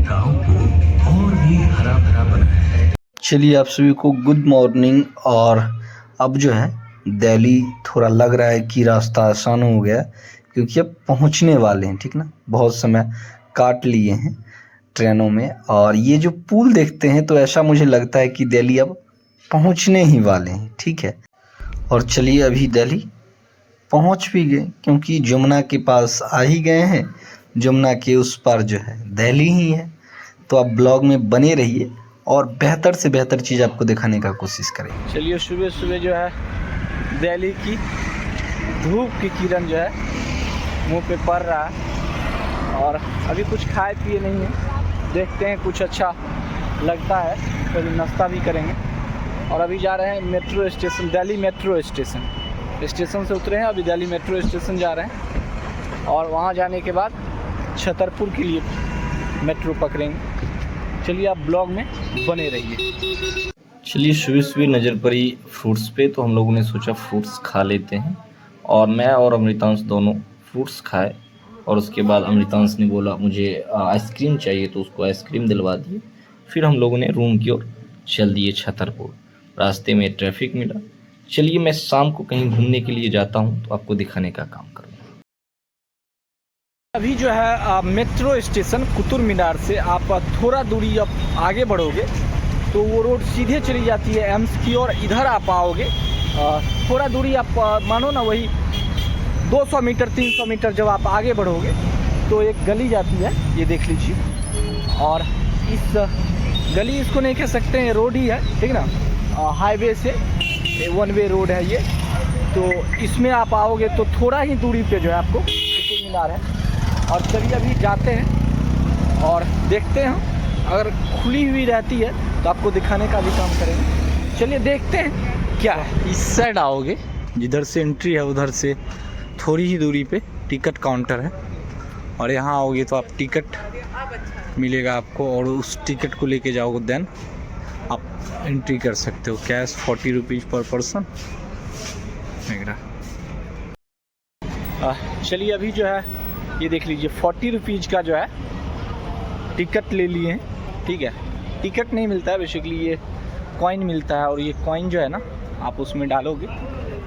गांव को और भी हरा भरा बनाया है। चलिए आप सभी को गुड मॉर्निंग। और अब जो है दिल्ली थोड़ा लग रहा है कि रास्ता आसान हो गया क्योंकि अब पहुंचने वाले हैं। ठीक ना, बहुत समय काट लिए हैं ट्रेनों में। और ये जो पुल देखते हैं तो ऐसा मुझे लगता है कि दिल्ली अब पहुंचने ही वाले हैं। ठीक है, और चलिए अभी दिल्ली पहुंच भी गए क्योंकि जमुना के पास आ ही गए हैं। जमुना के उस पार जो है दिल्ली ही है। तो आप ब्लॉग में बने रहिए और बेहतर से बेहतर चीज़ आपको दिखाने का कोशिश करें। चलिए सुबह सुबह जो है दिल्ली की धूप की किरण जो है मुंह पे पड़ रहा है और अभी कुछ खाए पिए नहीं है। देखते हैं कुछ अच्छा लगता है तो नाश्ता भी करेंगे। और अभी जा रहे हैं metro station, Delhi metro station. Station से उतरे हैं, अभी दिल्ली मेट्रो स्टेशन जा रहे हैं और वहाँ जाने के बाद छतरपुर के लिए मेट्रो पकड़ेंगे। चलिए आप ब्लॉग में बने रहिए। चलिए सुबह सुबह नज़र पड़ी फ्रूट्स पे तो हम लोगों ने सोचा फ्रूट्स खा लेते हैं। और मैं और अमृतांश दोनों फ्रूट्स खाए और उसके बाद अमृतांश ने बोला मुझे आइसक्रीम चाहिए तो उसको आइसक्रीम दिलवा दिए। फिर हम लोगों ने रूम की ओर चल दिए छतरपुर। रास्ते में ट्रैफिक मिला। चलिए मैं शाम को कहीं घूमने के लिए जाता हूँ तो आपको दिखाने का काम करूँगा। अभी जो है मेट्रो स्टेशन कुतुब मीनार से आप थोड़ा दूरी अब आगे बढ़ोगे तो वो रोड सीधे चली जाती है एम्स की और इधर आप आओगे। थोड़ा दूरी आप मानो ना वही 200 मीटर 300 मीटर जब आप आगे बढ़ोगे तो एक गली जाती है, ये देख लीजिए। और इस गली इसको नहीं कह सकते हैं, रोड ही है, ठीक ना। हाईवे से वन वे रोड है ये। तो इसमें आप आओगे तो थोड़ा ही दूरी पे जो है आपको कुतुब मीनार है। और चलिए अभी जाते हैं और देखते हैं, अगर खुली हुई रहती है तो आपको दिखाने का भी काम करेंगे। चलिए देखते हैं क्या है। इस साइड आओगे, जिधर से एंट्री है उधर से थोड़ी ही दूरी पे टिकट काउंटर है और यहाँ आओगे तो आप टिकट मिलेगा आपको और उस टिकट को लेके जाओगे देन आप एंट्री कर सकते हो। कैश 40 रुपीज़ पर पर्सन। चलिए अभी जो है ये देख लीजिए 40 रुपीज़ का जो है टिकट ले लिए हैं। ठीक है, टिकट नहीं मिलता है, बेसिकली ये कॉइन मिलता है और ये कॉइन जो है ना आप उसमें डालोगे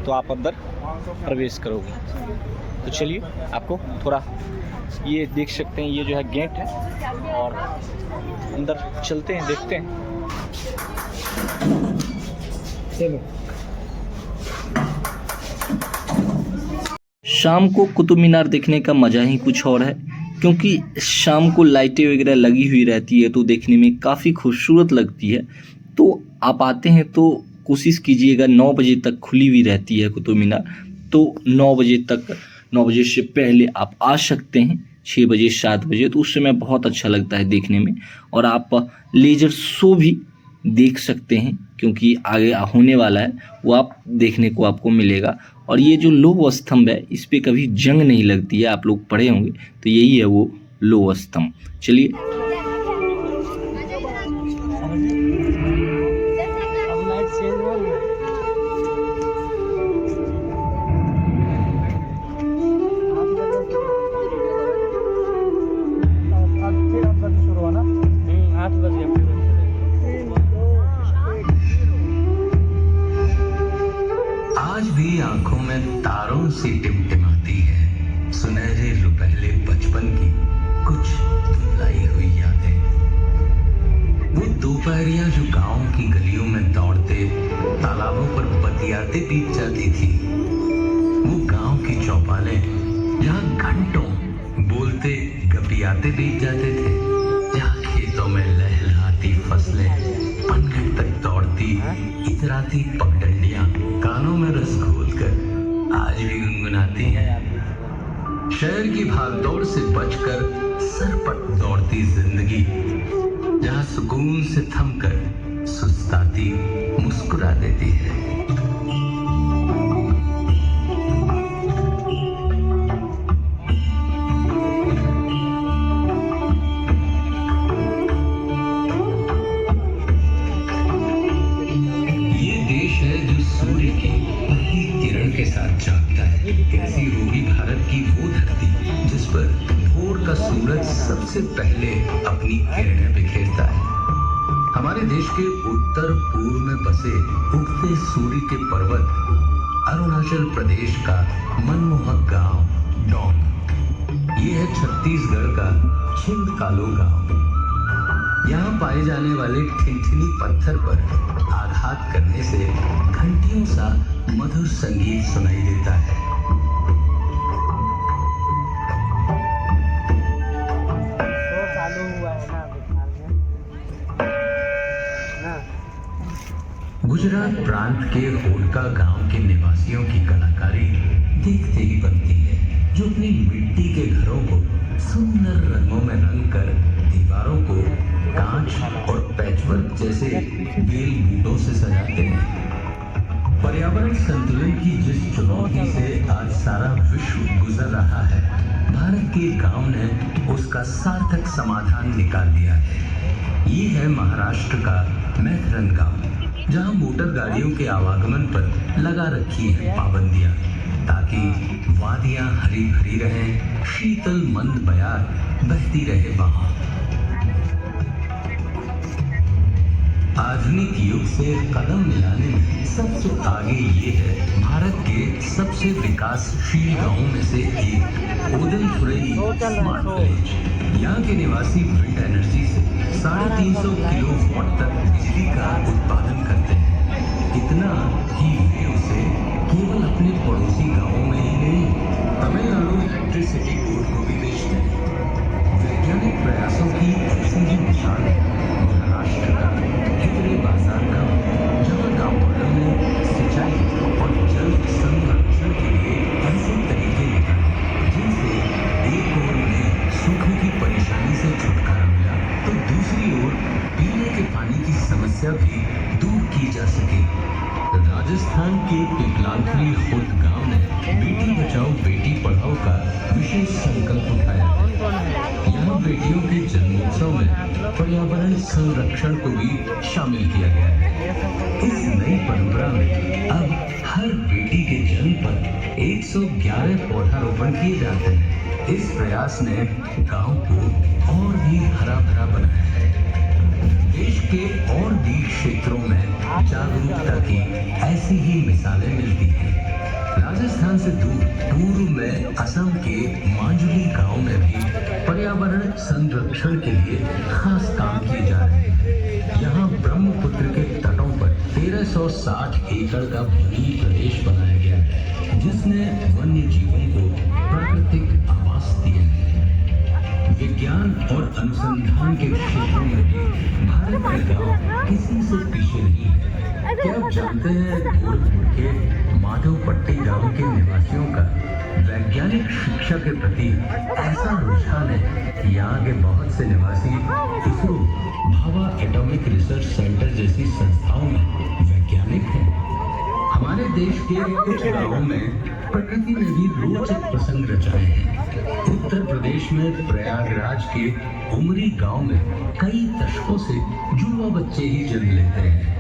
तो आप अंदर प्रवेश करोगे। तो चलिए आपको थोड़ा ये देख सकते हैं, ये जो है गेट है और अंदर चलते हैं, देखते हैं। चलो शाम को कुतुब मीनार देखने का मज़ा ही कुछ और है क्योंकि शाम को लाइटें वगैरह लगी हुई रहती है तो देखने में काफ़ी खूबसूरत लगती है। तो आप आते हैं तो कोशिश कीजिएगा, 9 बजे तक खुली हुई रहती है कुतुब मीनार। तो 9 बजे तक, 9 बजे से पहले आप आ सकते हैं, 6 बजे 7 बजे, तो उस समय बहुत अच्छा लगता है देखने में। और आप लेजर शो भी देख सकते हैं क्योंकि आगे होने वाला है, वो आप देखने को आपको मिलेगा। और ये जो लौह स्तंभ है इस पे कभी जंग नहीं लगती है, आप लोग पढ़े होंगे, तो यही है वो लौह स्तंभ। चलिए आज भी आंखों में तारों सी टिमटिमाती है सुनहरे रुपहले बचपन की कुछ धुलाई हुई यादें। वो दोपहरियां जो गांव की गलियों में दौड़ते तालाबों पर बतियाते बीत जाती थी। वो गांव की चौपालें जहां घंटों बोलते गपियाते बीत जाते थे, जहां खेतों में लहलहाती फसलें पनघट तक दौड़ती इतराती पगडंडियां कानों में रस घोलकर आज भी गुनगुनाती हैं। शहर की भागदौड़ से बचकर सरपट दौड़ती जिंदगी, जहां सुकून से थमकर सुस्ताती मुस्कुरा देती है। कैसी होगी भारत की वो धरती जिस पर भोर का सूरज सबसे सबसे पहले अपनी किरणें बिखेरता है। हमारे देश के उत्तर पूर्व में बसे उगते सूर्य के पर्वत अरुणाचल प्रदेश का मनमोहक गांव डोंग। ये है छत्तीसगढ़ का छिंदकालो गांव। यहाँ पाए जाने वाले ठिनठिनी पत्थर पर आघात करने से घंटियों सा मधुर संगीत सुनाई देता है। गुजरात प्रांत के होडका गांव के निवासियों की कलाकारी देखते ही बनती है, जो अपनी मिट्टी के घरों को सुंदर रंगों में रंग कर दीवारों को कांच और पैचवर्क जैसे बेल बूटों से सजाते हैं। पर्यावरण संतुलन की जिस चुनौती से आज सारा विश्व गुजर रहा है, भारत के गांव ने उसका सार्थक समाधान निकाल दिया है। ये है महाराष्ट्र का मैथरन गांव, जहां मोटर गाड़ियों के आवागमन पर लगा रखी है पाबंदियां, ताकि वादियां हरी भरी रहें, शीतल मंद बयार बहती रहे वहां। आधुनिक युग से कदम मिलाने में सबसे आगे ये है भारत के सबसे विकासशील गांवों में से एक ओदलथुरई स्मार्ट विलेज। यहाँ के निवासी विंड एनर्जी से 350 किलोवाट तक बिजली का उत्पादन करते हैं। इतना कि वे उसे केवल अपने पड़ोसी गांवों में ही नहीं, तमिलनाडु इलेक्ट्रिसिटी बोर्ड को भी बेचते हैं। वैज्ञानिक प्रयासों की ऐसी ही मिसाल है महाराष्ट्र का हिवरे बाजार गांव, जहां गांव वालों ने सिंचाई और जल संरक्षण के लिए ऐसे तरीके निकाले जिनसे एक ओर उन्हें सूखे की परेशानी से छुटकारा मिला, तो दूसरी ओर पीने के पानी की समस्या भी दूर की जा सके। राजस्थान के पिपलांथली खुर्द गांव ने बेटी बचाओ बेटी पढ़ाओ का विशेष संकल्प उठाया है। यहाँ बेटियों के जन्मोत्सव में पर्यावरण संरक्षण को भी शामिल किया गया है। इस नई परंपरा में अब हर बेटी के जन्म पर 111 पौधारोपण किए जाते हैं। इस प्रयास ने गांव को और भी हरा भरा बनाया है। देश के और भी क्षेत्रों में जागरूकता की ऐसी ही मिसालें मिलती हैं। राजस्थान से दूर पूर्व में असम के मांजुली गांव में भी पर्यावरण संरक्षण के लिए खास काम किए जा रहे हैं। यहाँ ब्रह्मपुत्र के तटों पर 1360 एकड़ का वनी प्रदेश बनाया गया है, जिसने वन्य जीवों को प्राकृतिक आवास दिए हैं। विज्ञान और अनुसंधान के क्षेत्रों में भी भारत के गांव किसी से पीछे नहीं है। क्या आप जानते हैं गोरखपुर के माधवपट्टी गांव के निवासियों का वैज्ञानिक शिक्षा के प्रति ऐसा रुझान है कि यहाँ के बहुत से निवासी ISRO, Bhabha atomic research centre जैसी संस्थाओं में वैज्ञानिक हैं। हमारे देश के कुछ गांवों में प्रकृति ने भी रोचक प्रसंग रचाए हैं। उत्तर प्रदेश में प्रयागराज के उमरी गांव में कई दशकों से जुड़वा बच्चे ही जन्म लेते हैं।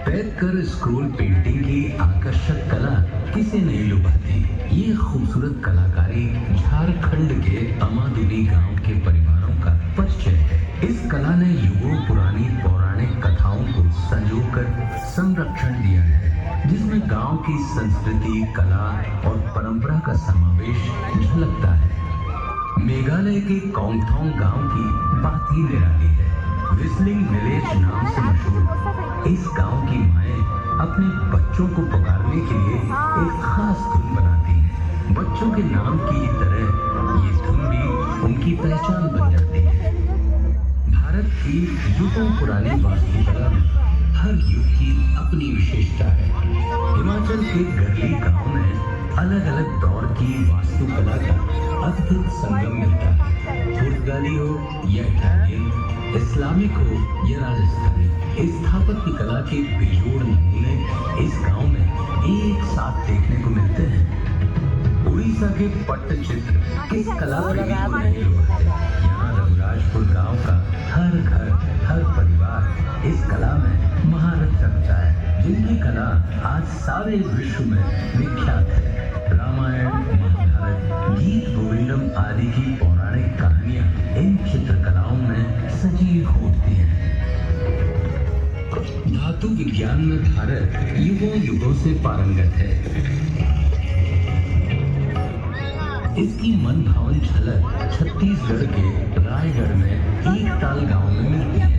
पैदकर स्क्रोल पेंटिंग की आकर्षक कला किसे नहीं लुभाती। ये खूबसूरत कलाकारी झारखंड के अमादुली गांव के परिवारों का परिचय है। इस कला ने युगों पुरानी पौराणिक कथाओं को संजोकर संरक्षण दिया है, जिसमें गांव की संस्कृति, कला और परंपरा का समावेश झलकता है। मेघालय के कोंगथोंग गांव की बात ही निराली है। व्हिस्लिंग विलेज नाम से मशहूर इस गांव की माएं अपने बच्चों को पुकारने के लिए एक खास धुन बनाती हैं। बच्चों के नाम की तरह ये धुन भी उनकी पहचान बन जाती है। भारत की युगों पुरानी वास्तुकला में हर युग की अपनी विशेषता है। हिमाचल के गरली गांव में अलग अलग दौर की वास्तुकला का अद्भुत संगम मिलता है। पुर्तगाली हो या इटालियन, इस्लामिक हो या राजस्थानी, स्थापत्य कला के बेजोड़ नमूने इस गांव में एक साथ देखने को मिलते हैं। उड़ीसा के पट्टचित्र किस कला प्रेमी को नहीं लुभाते। यहाँ रघुराजपुर गांव का हर घर, हर परिवार इस कला में महारत रखता है, जिनकी कला आज सारे विश्व में विख्यात है। रामायण, महाभारत, गीत गोविंदम आदि की पौराणिक कहानियां इन चित्र सजीव होती है। धातु विज्ञान में भारत युगों युगों से पारंगत है। इसकी मन भावन झलक छत्तीसगढ़ के रायगढ़ में एक ताल गांव में मिलती है।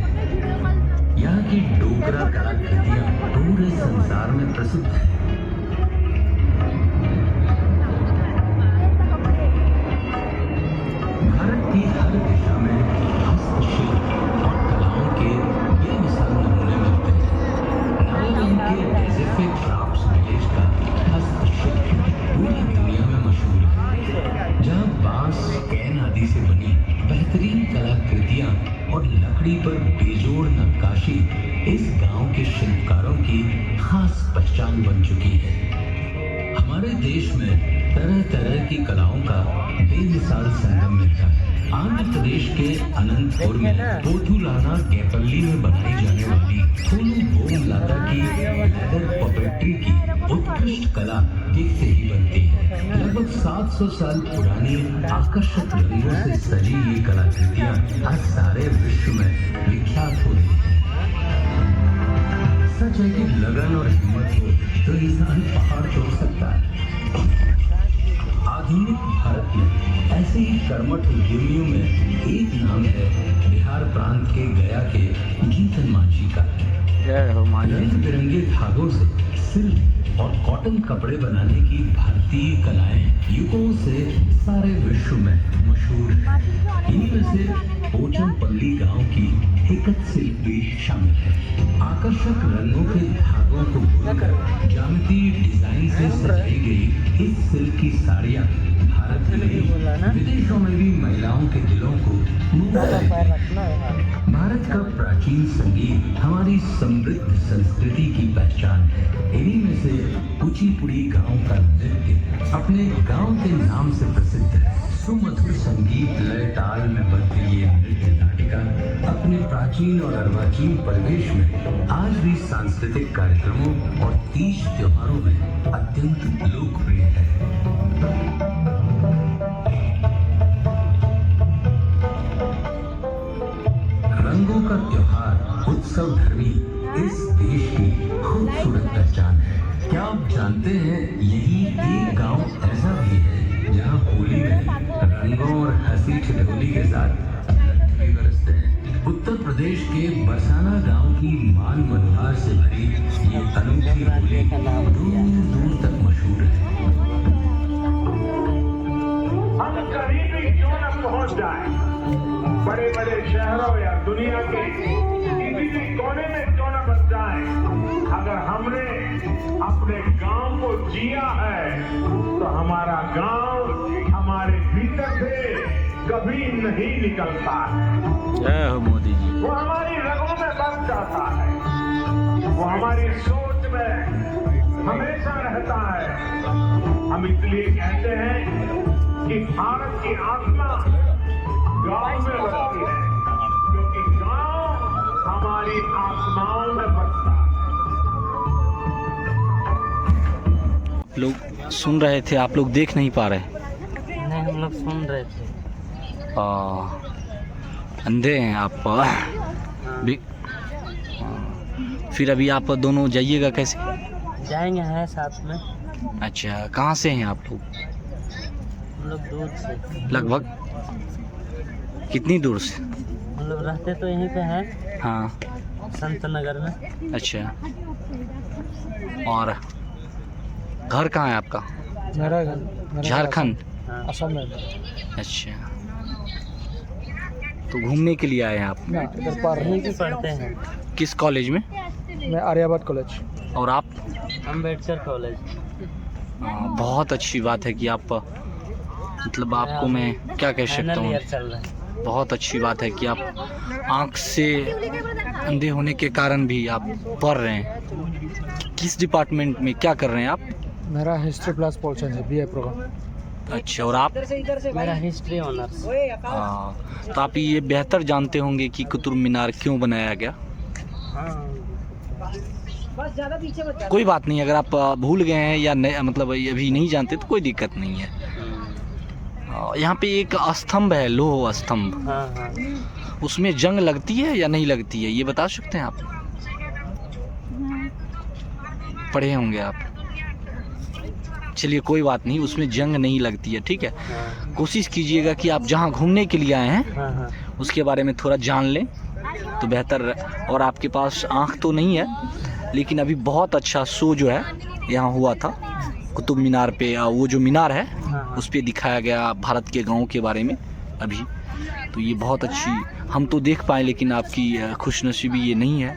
यहाँ की डोगरा कलाकृतियां पूरे संसार में प्रसिद्ध है। भारत की हर दिशा में हस्तशिल्प और कलाओं के बेमिसाल नमूने मिलते हैं। नागालैंड के पैसिफिक क्राफ्ट्स विलेज का हस्तशिल्प पूरी दुनिया में मशहूर है, जहाँ बांस, कैन आदि से बनी बेहतरीन कलाकृतियां और लकड़ी पर बेजोड़ नक्काशी इस गांव के शिल्पकारों की खास पहचान बन चुकी है। हमारे देश में तरह तरह की कलाओं का बेमिसाल संगम मिलता है। आंध्र प्रदेश के अनंतपुर में पोथुलाना गैपल्ली में बनाई जाने वाली फुलू बोमलाता की लेदर पपेट्री की उत्कृष्ट कला देखते ही बनती है। लगभग 700 साल पुरानी आकर्षक रंगों से सजी ये कलाकृतियां आज सारे विश्व में विख्यात हो रही है। सच है कि लगन और हिम्मत हो तो इंसान पहाड़ तोड़ सकता है। आधुनिक भारत में ऐसे ही कर्मठ उद्यमियों में एक नाम है बिहार प्रांत के गया के गीतन मांझी का। रंग बिरंगे धागों से सिल्क और कॉटन कपड़े बनाने की भारतीय कलाएं युगों से सारे विश्व में मशहूर है। इन्हीं में से पोचमपल्ली गांव की हिकत सिल्क भी शामिल है। आकर्षक रंगों के धागों को बुनकर ज्यामितीय डिजाइन से सजाई गई इस सिल्क की साड़ियां भारत में विदेशों में भी महिलाओं के दिलों को मोह लेती है। भारत का प्राचीन संगीत हमारी समृद्ध संस्कृति की पहचान है। इन्हीं में से कुचिपुड़ी गांव का नृत्य अपने गांव के नाम से प्रसिद्ध है। सुमधुर संगीत लय ताल में बदली ये नृत्य नाटिका अपने प्राचीन और अर्वाचीन परिवेश में आज भी सांस्कृतिक कार्यक्रमों और तीज त्योहारों में अत्यंत लोकप्रिय है। रंगों का त्योहार उत्सव धर्मी इस देश की खूबसूरत पहचान है। क्या आप जानते हैं यही एक गांव ऐसा भी है जहां होली में रंगों और हंसी ठिठोली के साथ लट्ठे बरसते हैं। उत्तर प्रदेश के बरसाना गांव की मान मनोहार से भरी ये अनूठी होली दूर दूर तक मशहूर है। हम कहीं भी क्यों न पहुंच जाए, बड़े बड़े शहरों या दुनिया के किसी भी कोने में क्यों न बच जाए, अगर हमने अपने गांव को जिया है तो हमारा गांव हमारे भीतर से कभी नहीं निकलता है। जय हो मोदी जी। वो हमारी रगों में बस जाता है, वो हमारी सोच में हमेशा रहता है। हम इसलिए कहते हैं कि भारत की आत्मा गांव में बसती है, क्योंकि गांव हमारी आत्माओं में बसता है। लोग सुन रहे थे, आप लोग देख नहीं पा रहे? नहीं, हम लोग सुन रहे थे। अंधे हैं आप भी? फिर अभी आप दोनों जाइएगा कैसे? जाएंगे हैं साथ में। अच्छा, कहाँ से हैं आप लोग? हम लोग दूर से। लगभग कितनी दूर से? हम लोग रहते तो यहीं पे हैं, हाँ। संत नगर में। अच्छा, और घर कहाँ है आपका? मेरा झारखंड? असम में। अच्छा, तो घूमने के लिए आए हैं आप? इधर पढ़ते हैं। किस कॉलेज में? मैं आर्यावर्त कॉलेज। और आप? अम्बेडकर कॉलेज। बहुत अच्छी बात है कि आप, मतलब आपको मैं क्या कह सकता हूँ, चल रहा है। बहुत अच्छी बात है कि आप आँख से अंधे होने के कारण भी आप पढ़ रहे हैं। किस डिपार्टमेंट में क्या कर रहे हैं आप? मेरा हिस्ट्री प्लस पोल साइंस है, BA प्रोग्राम। अच्छा, और आप? मेरा हिस्ट्री ऑनर्स। हाँ, तो आप ये बेहतर जानते होंगे कि कुतुब मीनार क्यों बनाया गया। कोई बात नहीं, अगर आप भूल गए हैं या नहीं, मतलब अभी नहीं जानते तो कोई दिक्कत नहीं है। यहाँ पे एक स्तंभ है, लोह स्तंभ, हाँ हाँ। उसमें जंग लगती है या नहीं लगती है, ये बता सकते हैं आप? पढ़े होंगे आप। चलिए कोई बात नहीं, उसमें जंग नहीं लगती है, ठीक है। हाँ कोशिश कीजिएगा कि आप जहाँ घूमने के लिए आए हैं हाँ हाँ। उसके बारे में थोड़ा जान लें तो बेहतर। और आपके पास आँख तो नहीं है, लेकिन अभी बहुत अच्छा शो जो है यहाँ हुआ था कुतुब मीनार पे। वो जो मीनार है हाँ। उस पे दिखाया गया भारत के गाँव के बारे में अभी। तो ये बहुत अच्छी, हम तो देख पाए लेकिन आपकी खुशनसीबी ये नहीं है,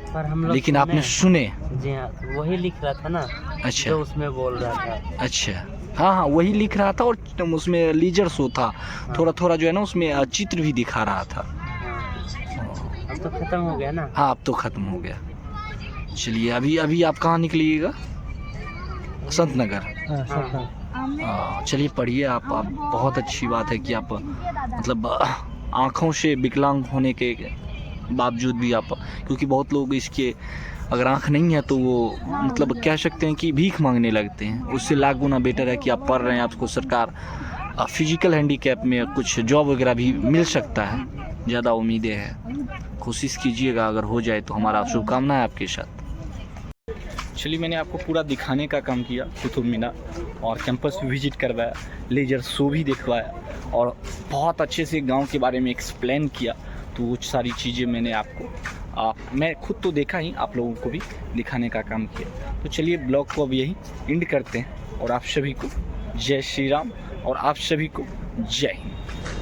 पर हम लोग लेकिन आपने सुने। जी हाँ, वही लिख रहा था ना अच्छा जो उसमें बोल रहा था। अच्छा, हाँ हाँ वही लिख रहा था, और उसमें लीजर शो था, थोड़ा थोड़ा जो है ना उसमें चित्र भी दिखा रहा था। हाँ। अब तो खत्म हो गया ना। हाँ अब तो ख़त्म हो गया। चलिए अभी आप कहाँ निकलिएगा? संत नगर। चलिए पढ़िए आप। बहुत अच्छी बात है कि आप मतलब आँखों से विकलांग होने के बावजूद भी आप, क्योंकि बहुत लोग इसके अगर आँख नहीं है तो वो मतलब कह सकते हैं कि भीख मांगने लगते हैं। उससे लाख गुना बेटर है कि आप पढ़ रहे हैं, आपको सरकार फिजिकल हैंडीकैप में कुछ जॉब वगैरह भी मिल सकता है, ज़्यादा उम्मीदें हैं। कोशिश कीजिएगा, अगर हो जाए तो हमारा शुभकामना है आपके साथ। चलिए मैंने आपको पूरा दिखाने का काम किया कुतुब मीनार, और कैंपस भी विजिट करवाया, लेजर शो भी दिखवाया, और बहुत अच्छे से गांव के बारे में एक्सप्लेन किया। तो वो सारी चीज़ें मैंने आपको मैं खुद तो देखा ही, आप लोगों को भी दिखाने का काम किया। तो चलिए ब्लॉग को अब यही एंड करते हैं, और आप सभी को जय श्री राम, और आप सभी को जय हिंद।